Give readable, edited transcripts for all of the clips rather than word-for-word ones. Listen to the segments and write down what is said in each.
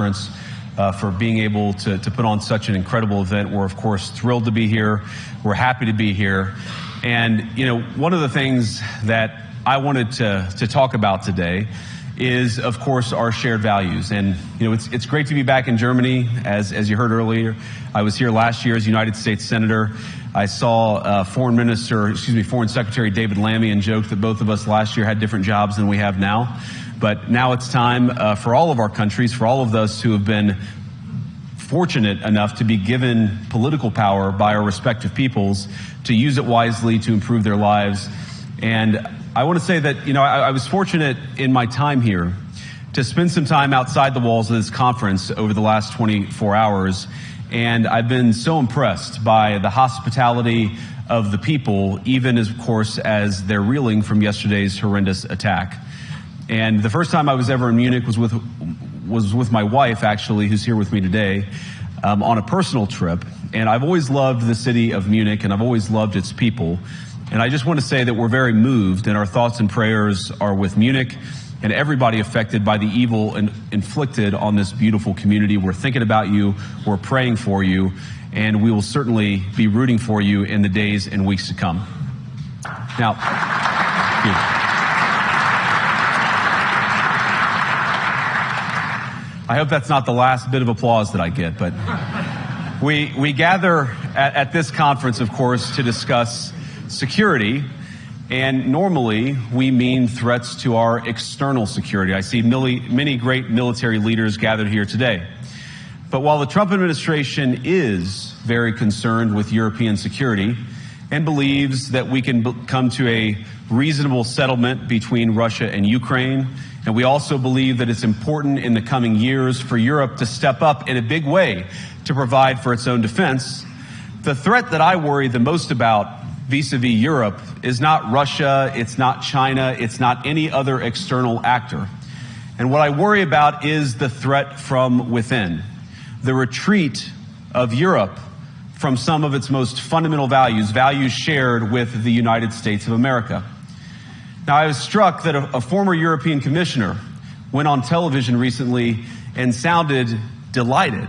conference, for being able to put on such an incredible event. We're, of course, thrilled to be here. We're happy to be here. And, one of the things that I wanted to talk about today is, of course, our shared values. And, it's great to be back in Germany. As you heard earlier, I was here last year as United States Senator. I saw Foreign Secretary David Lammy and joked that both of us last year had different jobs than we have now. But now it's time for all of our countries, for all of us who have been fortunate enough to be given political power by our respective peoples, to use it wisely to improve their lives. And I want to say that, I was fortunate in my time here to spend some time outside the walls of this conference over the last 24 hours. And I've been so impressed by the hospitality of the people, even as, of course, as they're reeling from yesterday's horrendous attack. And the first time I was ever in Munich was with my wife, actually, who's here with me today, on a personal trip. And I've always loved the city of Munich, and I've always loved its people. And I just want to say that we're very moved, and our thoughts and prayers are with Munich and everybody affected by the evil inflicted on this beautiful community. We're thinking about you, we're praying for you, and we will certainly be rooting for you in the days and weeks to come. Now, I hope that's not the last bit of applause that I get, but we gather at this conference, of course, to discuss security, and normally we mean threats to our external security. I see many great military leaders gathered here today. But while the Trump administration is very concerned with European security and believes that we can come to a reasonable settlement between Russia and Ukraine, and we also believe that it's important in the coming years for Europe to step up in a big way to provide for its own defense, the threat that I worry the most about vis-a-vis Europe is not Russia, it's not China, it's not any other external actor. And what I worry about is the threat from within, the retreat of Europe from some of its most fundamental values shared with the United States of America. Now, I was struck that a former European commissioner went on television recently and sounded delighted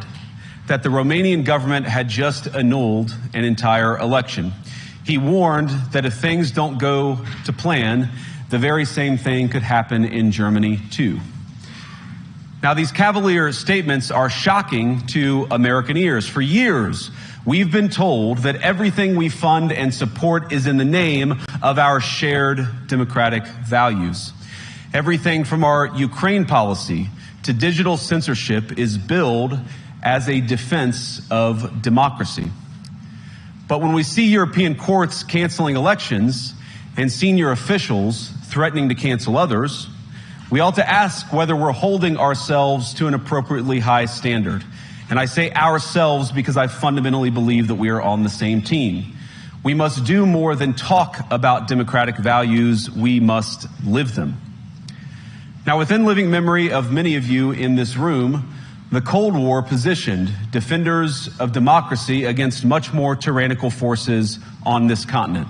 that the Romanian government had just annulled an entire election. He warned that if things don't go to plan, the very same thing could happen in Germany too. Now, these cavalier statements are shocking to American ears. For years, we've been told that everything we fund and support is in the name of our shared democratic values. Everything from our Ukraine policy to digital censorship is billed as a defense of democracy. But when we see European courts canceling elections and senior officials threatening to cancel others, we ought to ask whether we're holding ourselves to an appropriately high standard. And I say ourselves because I fundamentally believe that we are on the same team. We must do more than talk about democratic values, we must live them. Now, within living memory of many of you in this room, the Cold War positioned defenders of democracy against much more tyrannical forces on this continent.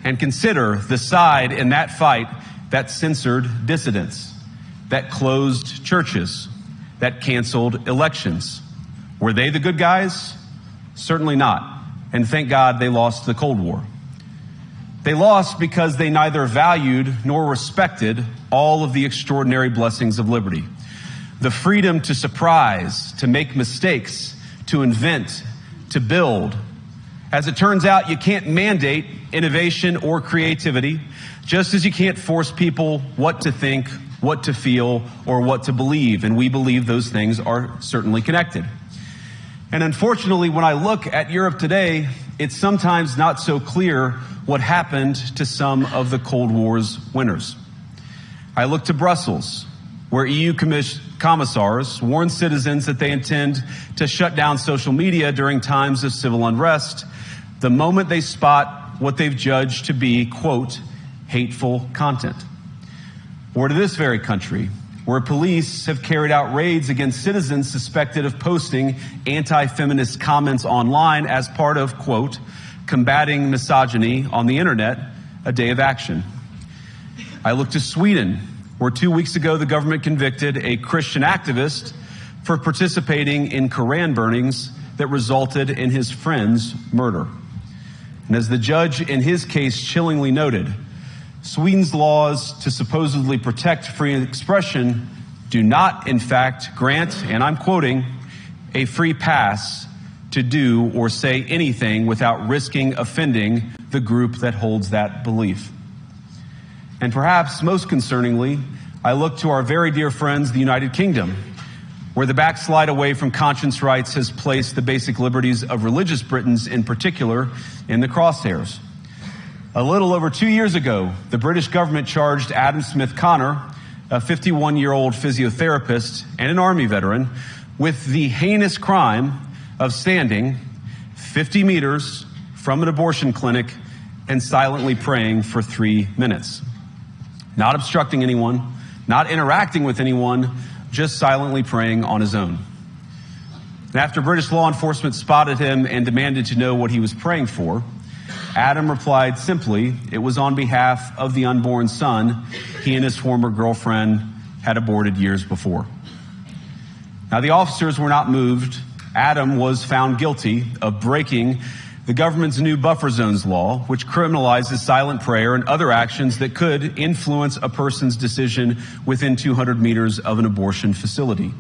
And consider the side in that fight that censored dissidents, that closed churches, that canceled elections. Were they the good guys? Certainly not. And thank God they lost the Cold War. They lost because they neither valued nor respected all of the extraordinary blessings of liberty. The freedom to surprise, to make mistakes, to invent, to build. As it turns out, you can't mandate innovation or creativity, just as you can't force people what to think, what to feel, or what to believe. And we believe those things are certainly connected. And unfortunately, when I look at Europe today, it's sometimes not so clear what happened to some of the Cold War's winners. I look to Brussels, where EU commissars warn citizens that they intend to shut down social media during times of civil unrest the moment they spot what they've judged to be, quote, hateful content. Or to this very country, where police have carried out raids against citizens suspected of posting anti-feminist comments online as part of, quote, combating misogyny on the internet, a day of action. I look to Sweden, where 2 weeks ago the government convicted a Christian activist for participating in Koran burnings that resulted in his friend's murder. And as the judge in his case chillingly noted, Sweden's laws to supposedly protect free expression do not, in fact, grant, and I'm quoting, a free pass to do or say anything without risking offending the group that holds that belief. And perhaps most concerningly, I look to our very dear friends, the United Kingdom, where the backslide away from conscience rights has placed the basic liberties of religious Britons in particular in the crosshairs. A little over 2 years ago, the British government charged Adam Smith Connor, a 51-year-old physiotherapist and an Army veteran, with the heinous crime of standing 50 meters from an abortion clinic and silently praying for 3 minutes. Not obstructing anyone, not interacting with anyone, just silently praying on his own. And after British law enforcement spotted him and demanded to know what he was praying for, Adam replied simply, it was on behalf of the unborn son he and his former girlfriend had aborted years before. Now, the officers were not moved. Adam was found guilty of breaking the government's new buffer zones law, which criminalizes silent prayer and other actions that could influence a person's decision within 200 meters of an abortion facility.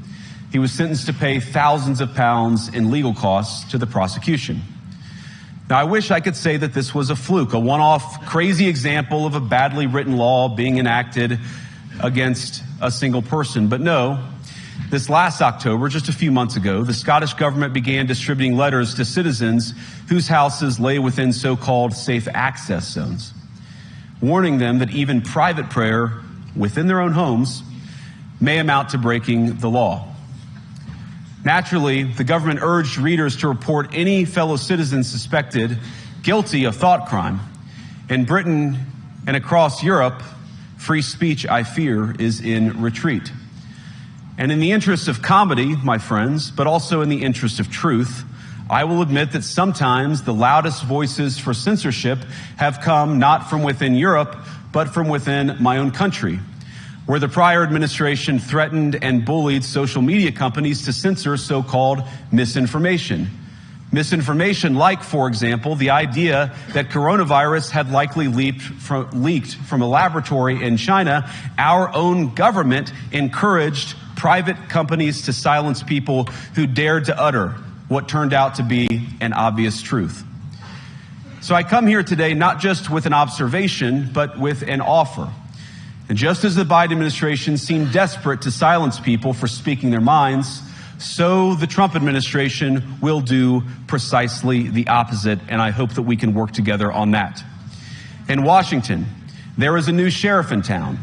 He was sentenced to pay thousands of pounds in legal costs to the prosecution. Now, I wish I could say that this was a fluke, a one-off crazy example of a badly written law being enacted against a single person. But no, this last October, just a few months ago, the Scottish government began distributing letters to citizens whose houses lay within so-called safe access zones, warning them that even private prayer within their own homes may amount to breaking the law. Naturally, the government urged readers to report any fellow citizens suspected guilty of thought crime. In Britain and across Europe, free speech, I fear, is in retreat. And in the interest of comedy, my friends, but also in the interest of truth, I will admit that sometimes the loudest voices for censorship have come not from within Europe, but from within my own country, where the prior administration threatened and bullied social media companies to censor so-called misinformation. Misinformation like, for example, the idea that coronavirus had likely leaked from a laboratory in China. Our own government encouraged private companies to silence people who dared to utter what turned out to be an obvious truth. So I come here today not just with an observation, but with an offer. And just as the Biden administration seemed desperate to silence people for speaking their minds, so the Trump administration will do precisely the opposite, and I hope that we can work together on that. In Washington, there is a new sheriff in town,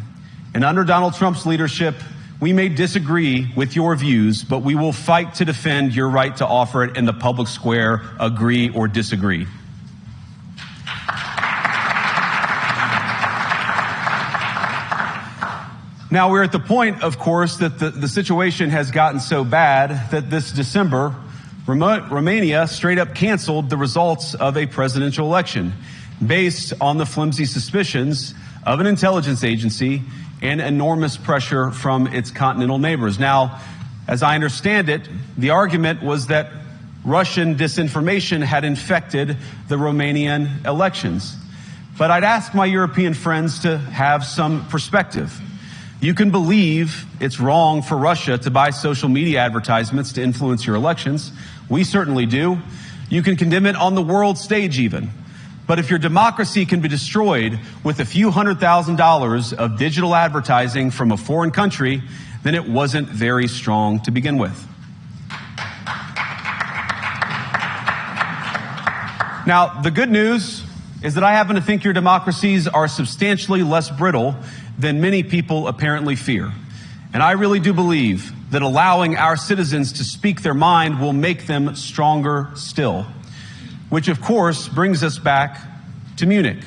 and under Donald Trump's leadership, we may disagree with your views, but we will fight to defend your right to offer it in the public square, agree or disagree. Now, we're at the point, of course, that the situation has gotten so bad that this December, Romania straight up canceled the results of a presidential election based on the flimsy suspicions of an intelligence agency and enormous pressure from its continental neighbors. Now, as I understand it, the argument was that Russian disinformation had infected the Romanian elections. But I'd ask my European friends to have some perspective. You can believe it's wrong for Russia to buy social media advertisements to influence your elections. We certainly do. You can condemn it on the world stage even. But if your democracy can be destroyed with a few $100,000 of digital advertising from a foreign country, then it wasn't very strong to begin with. Now, the good news is that I happen to think your democracies are substantially less brittle than many people apparently fear. And I really do believe that allowing our citizens to speak their mind will make them stronger still. Which, of course, brings us back to Munich,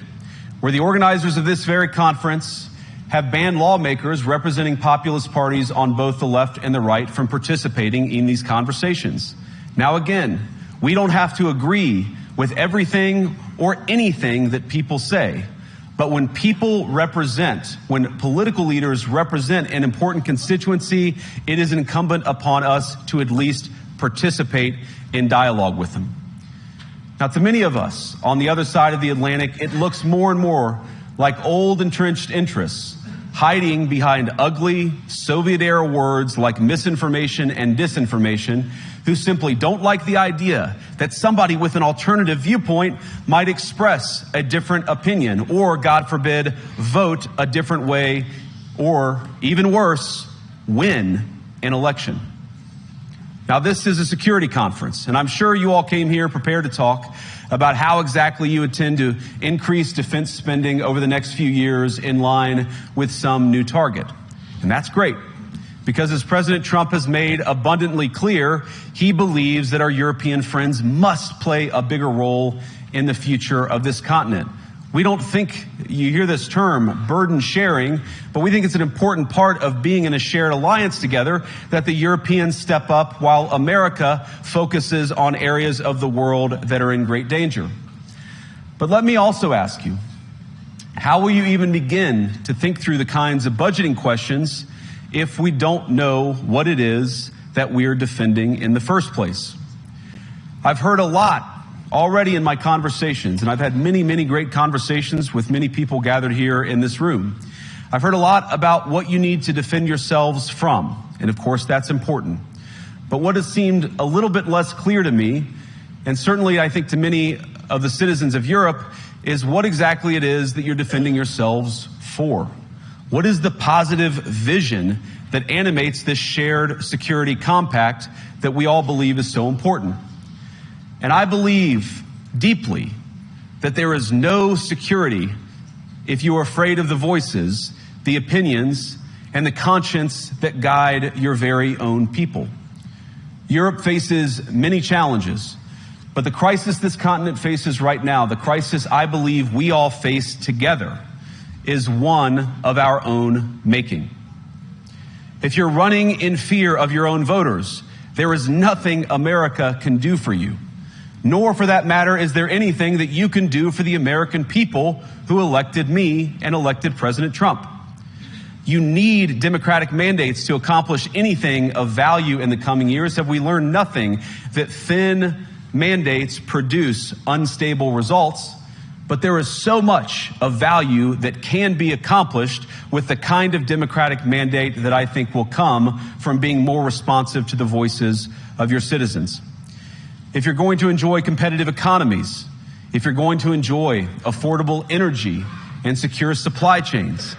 where the organizers of this very conference have banned lawmakers representing populist parties on both the left and the right from participating in these conversations. Now, again, we don't have to agree with everything or anything that people say. But when when political leaders represent an important constituency, it is incumbent upon us to at least participate in dialogue with them. Now, to many of us on the other side of the Atlantic, it looks more and more like old entrenched interests hiding behind ugly Soviet-era words like misinformation and disinformation, who simply don't like the idea that somebody with an alternative viewpoint might express a different opinion or, God forbid, vote a different way or, even worse, win an election. Now, this is a security conference, and I'm sure you all came here prepared to talk about how exactly you intend to increase defense spending over the next few years in line with some new target. And that's great, because as President Trump has made abundantly clear, he believes that our European friends must play a bigger role in the future of this continent. We don't think, you hear this term, burden sharing, but we think it's an important part of being in a shared alliance together that the Europeans step up while America focuses on areas of the world that are in great danger. But let me also ask you, how will you even begin to think through the kinds of budgeting questions if we don't know what it is that we're defending in the first place? I've heard a lot already in my conversations, and I've had many, many great conversations with many people gathered here in this room. I've heard a lot about what you need to defend yourselves from, and of course that's important. But what has seemed a little bit less clear to me, and certainly I think to many of the citizens of Europe, is what exactly it is that you're defending yourselves for. What is the positive vision that animates this shared security compact that we all believe is so important? And I believe deeply that there is no security if you are afraid of the voices, the opinions, and the conscience that guide your very own people. Europe faces many challenges, but the crisis this continent faces right now, the crisis I believe we all face together, is one of our own making. If you're running in fear of your own voters, there is nothing America can do for you. Nor, for that matter, is there anything that you can do for the American people who elected me and elected President Trump. You need democratic mandates to accomplish anything of value in the coming years. Have we learned nothing that thin mandates produce unstable results? But there is so much of value that can be accomplished with the kind of democratic mandate that I think will come from being more responsive to the voices of your citizens. If you're going to enjoy competitive economies, if you're going to enjoy affordable energy and secure supply chains,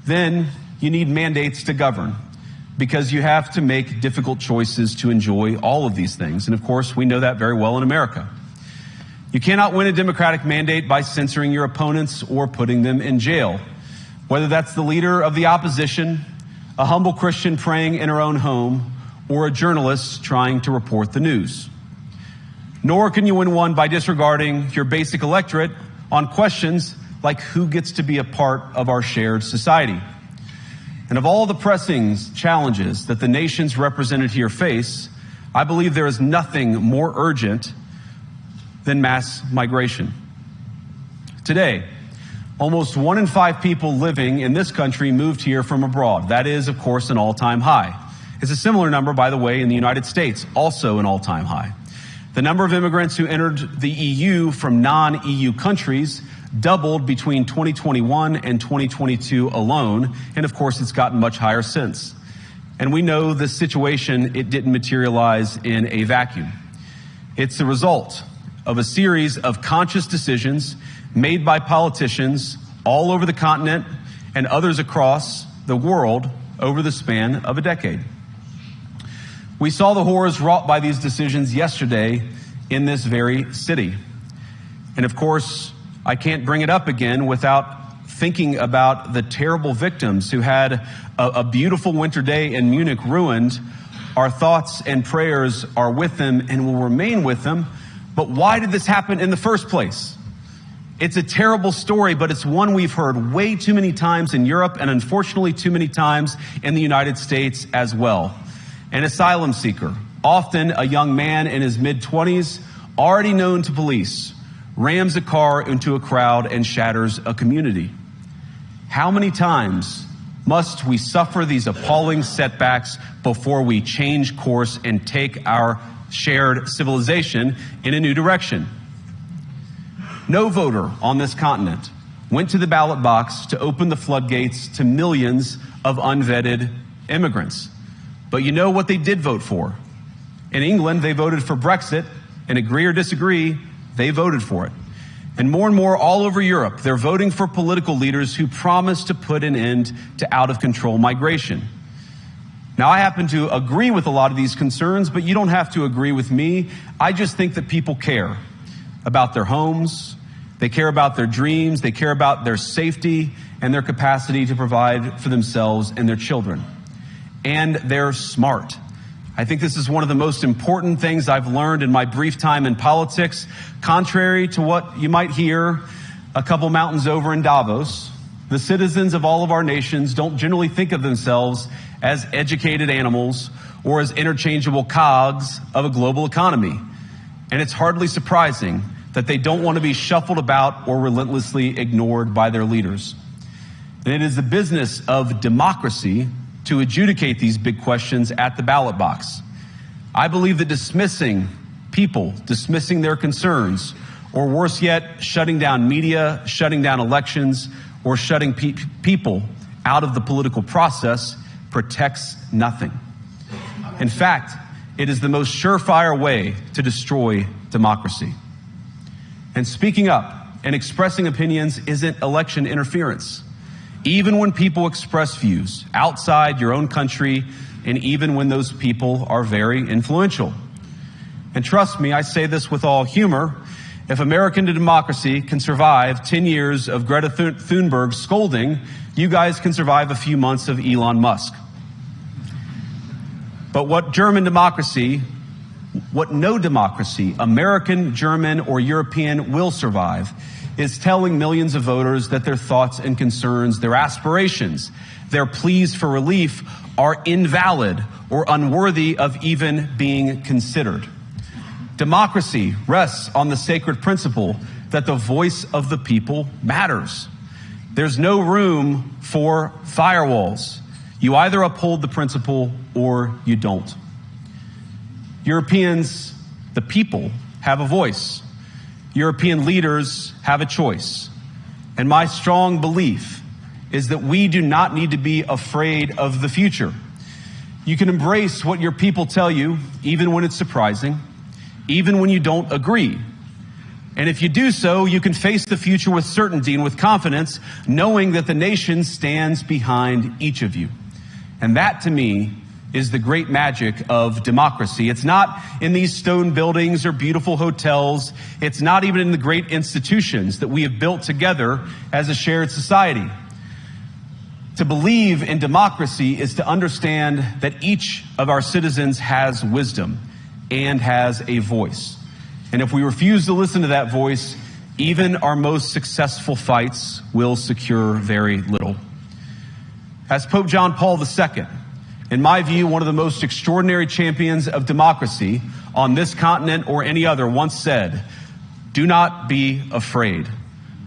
then you need mandates to govern, because you have to make difficult choices to enjoy all of these things. And of course, we know that very well in America. You cannot win a democratic mandate by censoring your opponents or putting them in jail, whether that's the leader of the opposition, a humble Christian praying in her own home, or a journalist trying to report the news. Nor can you win one by disregarding your basic electorate on questions like who gets to be a part of our shared society. And of all the pressing challenges that the nations represented here face, I believe there is nothing more urgent than mass migration. Today, almost 1 in 5 people living in this country moved here from abroad. That is, of course, an all-time high. It's a similar number, by the way, in the United States, also an all-time high. The number of immigrants who entered the EU from non-EU countries doubled between 2021 and 2022 alone, and of course it's gotten much higher since. And we know the situation, it didn't materialize in a vacuum. It's the result of a series of conscious decisions made by politicians all over the continent and others across the world over the span of a decade. We saw the horrors wrought by these decisions yesterday in this very city. And of course, I can't bring it up again without thinking about the terrible victims who had a beautiful winter day in Munich ruined. Our thoughts and prayers are with them and will remain with them. But why did this happen in the first place? It's a terrible story, but it's one we've heard way too many times in Europe and unfortunately too many times in the United States as well. An asylum seeker, often a young man in his mid-20s, already known to police, rams a car into a crowd, and shatters a community. How many times must we suffer these appalling setbacks before we change course and take our shared civilization in a new direction? No voter on this continent went to the ballot box to open the floodgates to millions of unvetted immigrants. But you know what they did vote for? In England, they voted for Brexit, and agree or disagree, they voted for it. And more all over Europe, they're voting for political leaders who promise to put an end to out-of-control migration. Now, I happen to agree with a lot of these concerns, but you don't have to agree with me. I just think that people care about their homes, they care about their dreams, they care about their safety and their capacity to provide for themselves and their children. And they're smart. I think this is one of the most important things I've learned in my brief time in politics. Contrary to what you might hear a couple mountains over in Davos, the citizens of all of our nations don't generally think of themselves as educated animals or as interchangeable cogs of a global economy. And it's hardly surprising that they don't want to be shuffled about or relentlessly ignored by their leaders. And it is the business of democracy to adjudicate these big questions at the ballot box. I believe that dismissing people, dismissing their concerns, or worse yet, shutting down media, shutting down elections, or shutting people out of the political process protects nothing. In fact, it is the most surefire way to destroy democracy. And speaking up and expressing opinions isn't election interference. Even when people express views outside your own country, and even when those people are very influential. And trust me, I say this with all humor, if American democracy can survive 10 years of Greta Thunberg scolding, you guys can survive a few months of Elon Musk. But what no democracy, American, German, or European, will survive is telling millions of voters that their thoughts and concerns, their aspirations, their pleas for relief are invalid or unworthy of even being considered. Democracy rests on the sacred principle that the voice of the people matters. There's no room for firewalls. You either uphold the principle or you don't. Europeans, the people, have a voice. European leaders have a choice. And my strong belief is that we do not need to be afraid of the future. You can embrace what your people tell you, even when it's surprising, even when you don't agree. And if you do so, you can face the future with certainty and with confidence, knowing that the nation stands behind each of you. And that, to me, is the great magic of democracy. It's not in these stone buildings or beautiful hotels. It's not even in the great institutions that we have built together as a shared society. To believe in democracy is to understand that each of our citizens has wisdom and has a voice. And if we refuse to listen to that voice, even our most successful fights will secure very little. As Pope John Paul II, in my view, one of the most extraordinary champions of democracy on this continent or any other, once said, "Do not be afraid."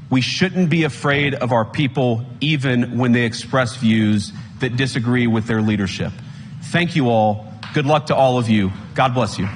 We shouldn't be afraid of our people, even when they express views that disagree with their leadership. Thank you all. Good luck to all of you. God bless you.